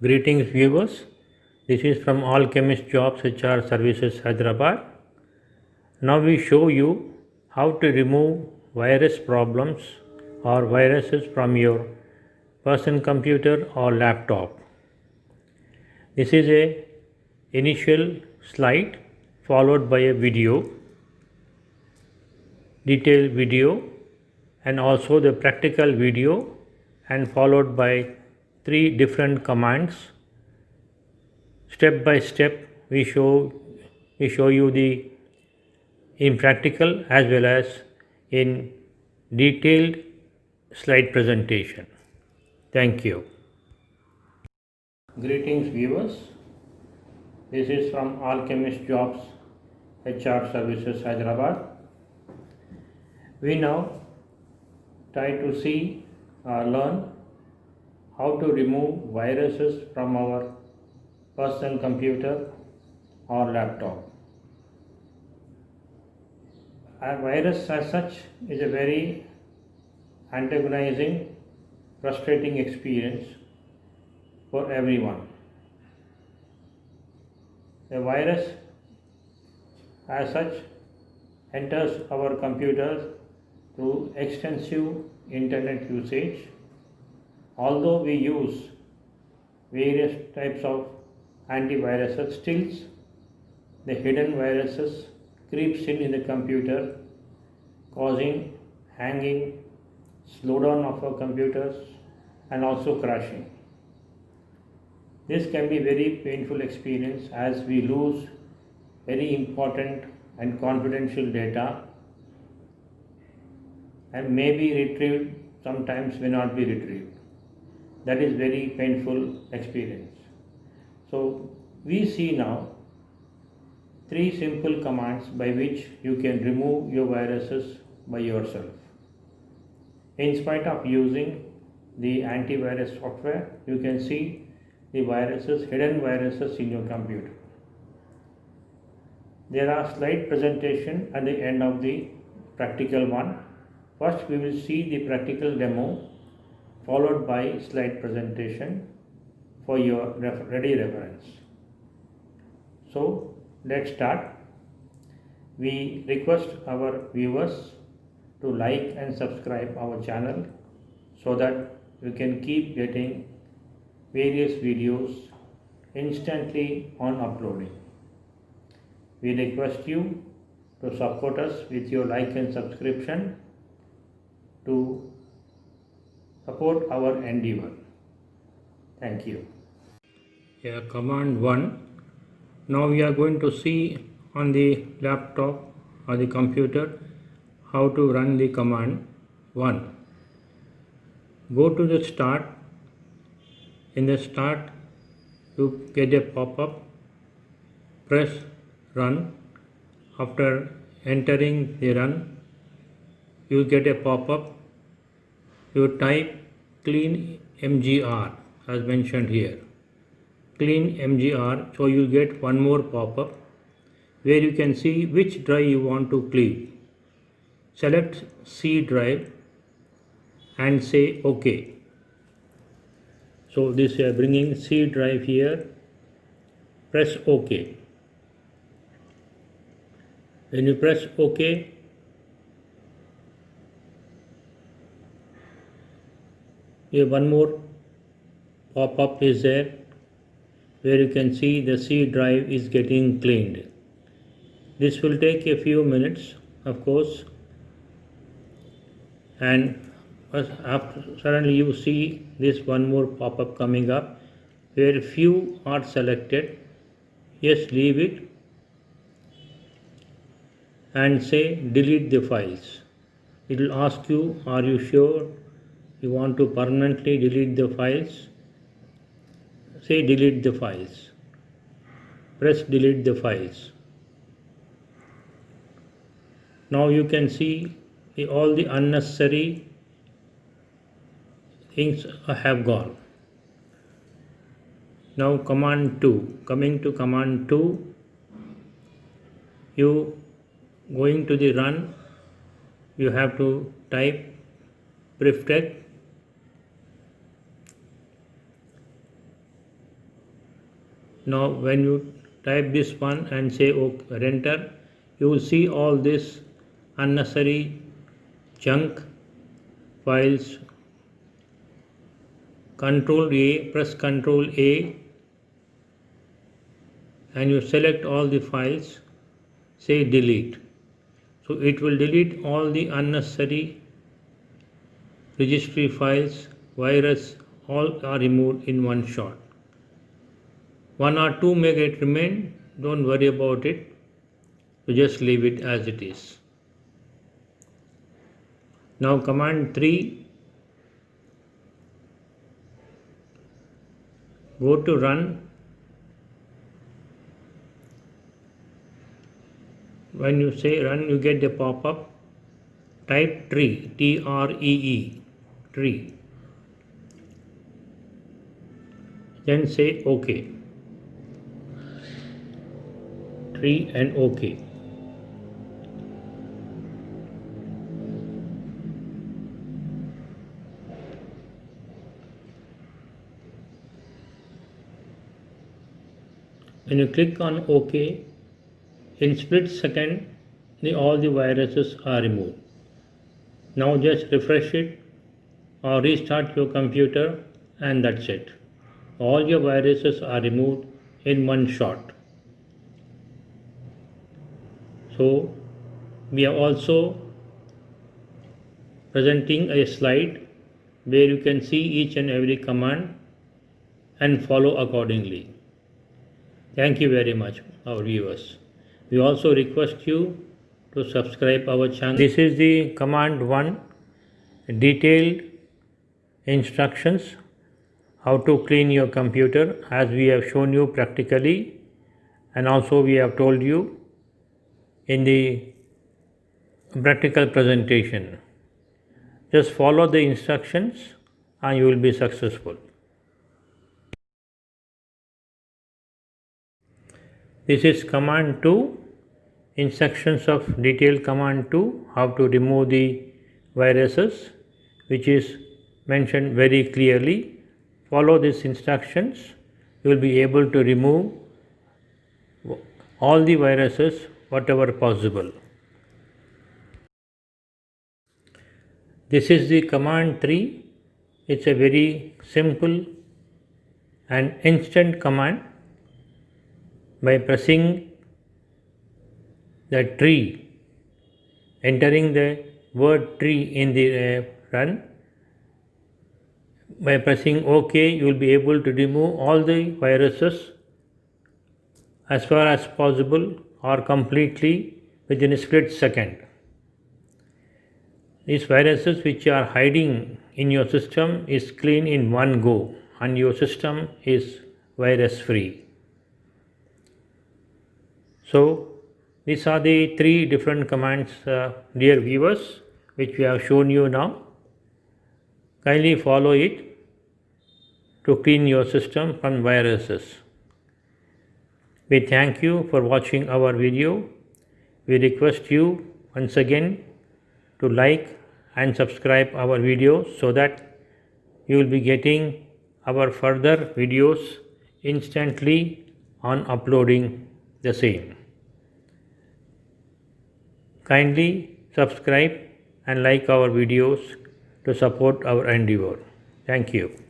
Greetings viewers, this is from Alchemist Jobs HR Services Hyderabad. Now we show you how to remove virus problems or viruses from your personal computer or laptop. This is a initial slide followed by a video, detailed video, and also the practical video, and followed by 3 different commands. Step by step we show you the in practical as well as in detailed slide presentation. Thank you. Greetings viewers, this is from Alchemist Jobs HR Services Hyderabad. We now try to see or learn how to remove viruses from our personal computer or laptop. A virus as such is a very antagonizing, frustrating experience for everyone. A virus as such enters our computers through extensive internet usage. Although we use various types of antiviruses, still the hidden viruses creeps in the computer, causing hanging, slowdown of our computers, and also crashing. This can be very painful experience as we lose very important and confidential data and may be retrieved, sometimes may not be retrieved. That is very painful experience. So we see now 3 simple commands by which you can remove your viruses by yourself. In spite of using the antivirus software, you can see the viruses, hidden viruses in your computer. There are slide presentation at the end of the practical one. First we will see the practical demo followed by slide presentation for your ready reference. So let's start. We request our viewers to like and subscribe our channel so that you can keep getting various videos instantly on uploading. We request you to support us with your like and subscription to support our endeavor. Thank you. Yeah, command 1. Now we are going to see on the laptop or the computer how to run the command 1. Go to the start. In the start you get a pop-up. Press run. After entering the run you get a pop-up. You type clean mgr as mentioned here. Clean mgr, so you get one more pop-up where you can see which drive you want to clean. Select C drive and say OK. So this we are bringing C drive here. Press OK. When you press OK, here one more pop-up is there where you can see the C drive is getting cleaned. This will take a few minutes, of course, and after suddenly you see this one more pop-up coming up where few are selected. Yes, leave it and say delete the files. It will ask you, are you sure you want to permanently delete the files? Say delete the files. Press delete the files. Now you can see all the unnecessary things have gone. Now command 2. Coming to command 2, you going to the run, you have to type prefect Now when you type this one and say OK, enter, you will see all this unnecessary junk files. Control A, press Control A and you select all the files, say delete. So it will delete all the unnecessary registry files, virus, all are removed in one shot. One or two may get remain, don't worry about it, so just leave it as it is. Now command 3, go to run. When you say run, you get the pop-up. Type tree, T-R-E-E, tree. Then say OK. Tree and OK. When you click on OK, in split second, all the viruses are removed. Now just refresh it or restart your computer and that's it. All your viruses are removed in one shot. So we are also presenting a slide where you can see each and every command and follow accordingly. Thank you very much, our viewers. We also request you to subscribe our channel. This is the command 1, detailed instructions how to clean your computer, as we have shown you practically, and also we have told you in the practical presentation. Just follow the instructions and you will be successful. This is command 2, instructions of detailed command 2, how to remove the viruses, which is mentioned very clearly. Follow these instructions, you will be able to remove all the viruses whatever possible. This is the command 3. It's a very simple and instant command. By pressing the tree, entering the word tree in the run, by pressing OK, you will be able to remove all the viruses as far as possible or completely within a split second. These viruses which are hiding in your system is clean in one go and your system is virus free. So these are the 3 different commands, dear viewers, which we have shown you now. Kindly follow it to clean your system from viruses. We thank you for watching our video. We request you once again to like and subscribe our videos so that you will be getting our further videos instantly on uploading the same. Kindly subscribe and like our videos to support our endeavor. Thank you.